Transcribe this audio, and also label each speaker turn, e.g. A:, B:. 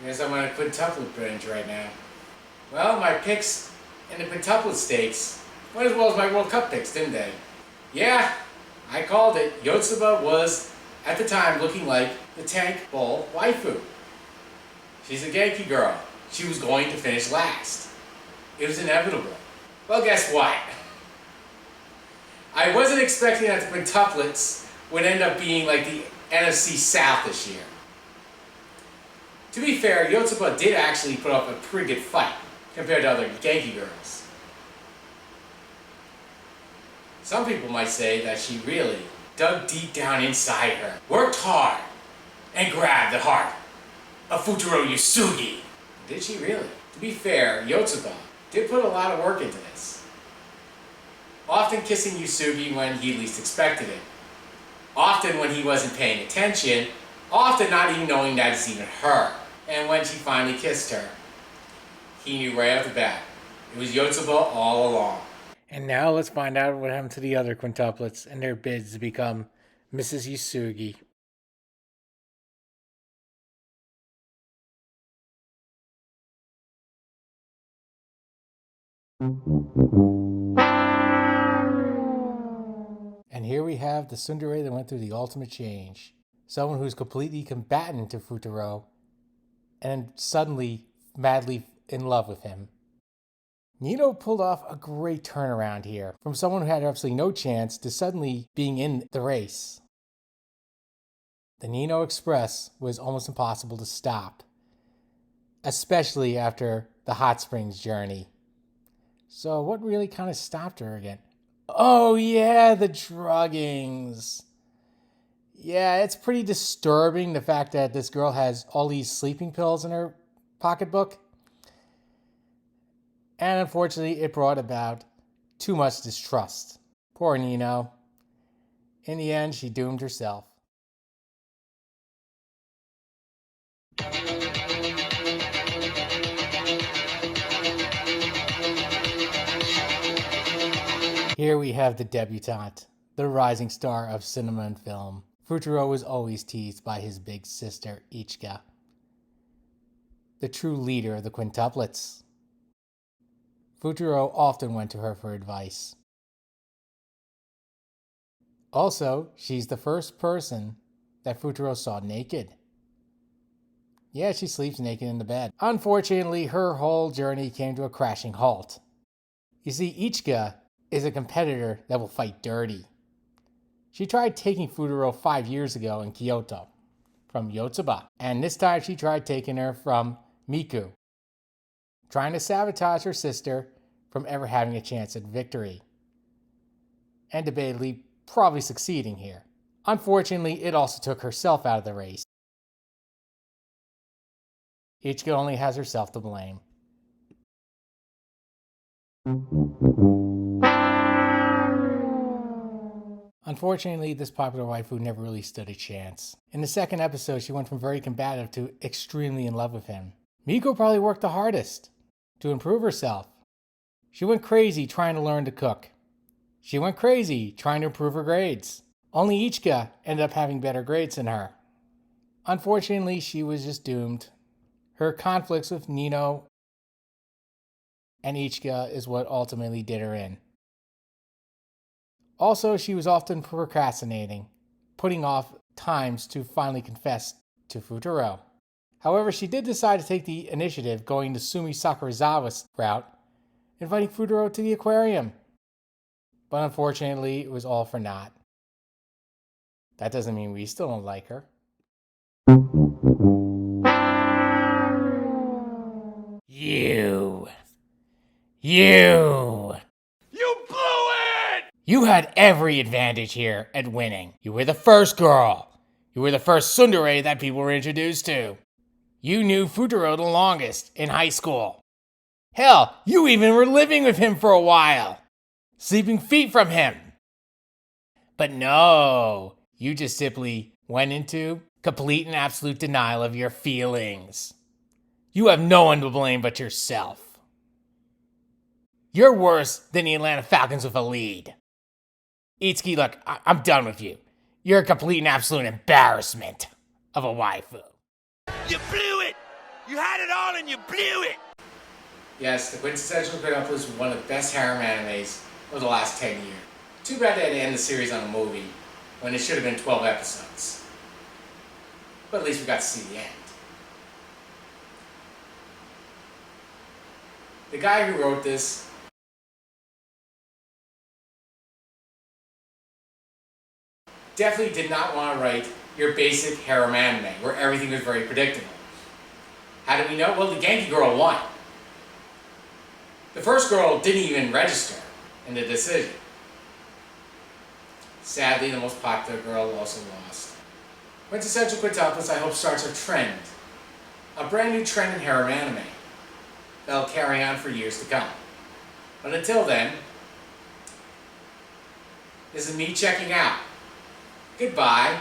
A: Guess I'm on a quintuplet binge right now. Well, my picks in the quintuplet stakes went as well as my World Cup picks, didn't they? Yeah, I called it. Yotsuba was, at the time, looking like the tank bull waifu. She's a Genki girl. She was going to finish last. It was inevitable. Well, guess what? I wasn't expecting that the quintuplets would end up being like the NFC South this year. To be fair, Yotsuba did actually put up a pretty good fight compared to other Genki girls. Some people might say that she really dug deep down inside her, worked hard, and grabbed the heart of Fuutarou Yotsugi. Did she really? To be fair, Yotsuba did put a lot of work into this. Often kissing Yotsugi when he least expected it. Often when he wasn't paying attention. Often not even knowing that it's even her. And when she finally kissed her, he knew right off the bat. It was Yotsuba all along. And now let's find out what happened to the other quintuplets and their bids to become Mrs. Yotsugi. And here we have the tsundere that went through the ultimate change. Someone who's completely combatant to Fuutarou and suddenly madly in love with him. Nino pulled off a great turnaround here, from someone who had absolutely no chance to suddenly being in the race. The Nino Express was almost impossible to stop, especially after the Hot Springs journey. So what really kind of stopped her again? Oh yeah, the druggings. Yeah, it's pretty disturbing, the fact that this girl has all these sleeping pills in her pocketbook. And unfortunately, it brought about too much distrust. Poor Nino. In the end, she doomed herself. Here we have the debutante, the rising star of cinema and film. Fuutarou was always teased by his big sister, Ichika, the true leader of the quintuplets. Fuutarou often went to her for advice. Also, she's the first person that Fuutarou saw naked. Yeah, she sleeps naked in the bed. Unfortunately, her whole journey came to a crashing halt. You see, Ichika is a competitor that will fight dirty. She tried taking Fuutarou 5 years ago in Kyoto from Yotsuba, and this time she tried taking her from Miku, trying to sabotage her sister from ever having a chance at victory. And debatably, probably succeeding here. Unfortunately, it also took herself out of the race. Ichika only has herself to blame. Unfortunately, this popular waifu never really stood a chance. In the second episode, she went from very combative to extremely in love with him. Miku probably worked the hardest to improve herself. She went crazy trying to learn to cook. She went crazy trying to improve her grades. Only Ichika ended up having better grades than her. Unfortunately, she was just doomed. Her conflicts with Nino and Ichika is what ultimately did her in. Also, she was often procrastinating, putting off times to finally confess to Fuutarou. However, she did decide to take the initiative, going the Sumi Sakurazawa's route, inviting Fuutarou to the aquarium. But unfortunately, it was all for naught. That doesn't mean we still don't like her. You blew it! You had every advantage here at winning. You were the first girl. You were the first tsundere that people were introduced to. You knew Fuutarou the longest in high school. Hell, you even were living with him for a while. Sleeping feet from him. But no, you just simply went into complete and absolute denial of your feelings. You have no one to blame but yourself. You're worse than the Atlanta Falcons with a lead. Itsuki, look, I'm done with you. You're a complete and absolute embarrassment. of a waifu.
B: You blew it! You had it all and you blew it!
C: Yes, the Quintessential Quintuplets was one of the best harem animes of the last 10 years. Too bad they had to end the series on a movie when it should have been 12 episodes. But at least we got to see the end. The guy who wrote this definitely did not want to write your basic harem anime where everything was very predictable. How do we know? Well, the Genki girl won. The first girl didn't even register in the decision. Sadly, the most popular girl also lost. Quintessential Quintuplets, I hope, starts a trend. A brand new trend in harem anime that'll carry on for years to come. But until then, this is me checking out. Goodbye.